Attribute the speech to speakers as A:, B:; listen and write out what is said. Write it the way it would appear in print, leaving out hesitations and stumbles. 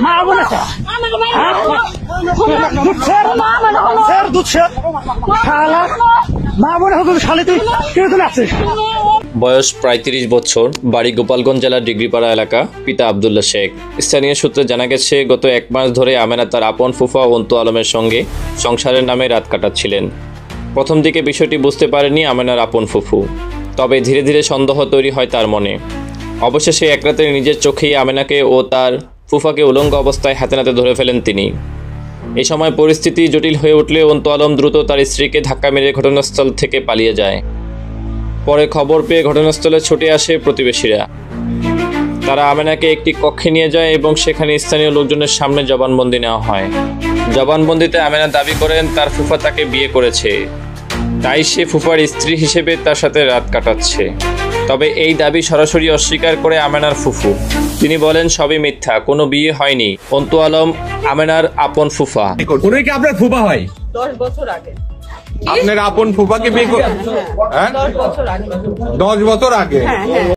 A: মা বোন
B: বয়স প্রায় ৩০ বছর, বাড়ি গোপালগঞ্জ জেলার ডিগ্রিপাড়া এলাকা। পিতা আব্দুল্লাহ শেখ। স্থানীয় সূত্রে জানা গেছে, গত ১ মাস ধরে আমেনা তার আপন ফুফা অন্তু আলমের সঙ্গে সংসারের নামে রাত কাটাচ্ছিলেন। প্রথম দিকে বিষয়টি বুঝতে পারেনি আমেনার আপন ফুফু, তবে ধীরে ধীরে সন্দেহ তৈরি হয় তার মনে। অবশেষে এক রাতে নিজের চোখেই আমেনাকে ও তার ফুফাকে উলঙ্গ অবস্থায় হাতে নাতে ধরে ফেলেন তিনি। এই সময় পরিস্থিতি জটিল হয়ে উঠলে অন্তু আলম দ্রুত তার স্ত্রীকে ধাক্কা মেরে ঘটনাস্থল থেকে পালিয়ে যায়। পরে খবর পেয়ে ঘটনাস্থলে ছুটে আসে প্রতিবেশীরা। তারা আমেনাকে একটি কক্ষে নিয়ে যায় এবং সেখানে স্থানীয় লোকজনের সামনে জবানবন্দি নেওয়া হয়। জবানবন্দিতে আমেনা দাবি করেন তার ফুফা তাকে বিয়ে করেছে, তাই সে ফুফার স্ত্রী হিসেবে তার সাথে রাত কাটাচ্ছে। তবে এই দাবি সরাসরি অস্বীকার করে আমেনার ফুফু। তিনি বলেন সবই মিথ্যা, কোনো বিয়ে হয়নি। অন্তু আলম আমেনার আপন ফুফা।
C: উনি কি আপনার ফুফা হয়?
D: 10 বছর আগে।
C: আপনার আপন ফুফাকে বিয়ে করে?
D: 10 বছর আগে।
C: 10 বছর আগে।
D: হ্যাঁ।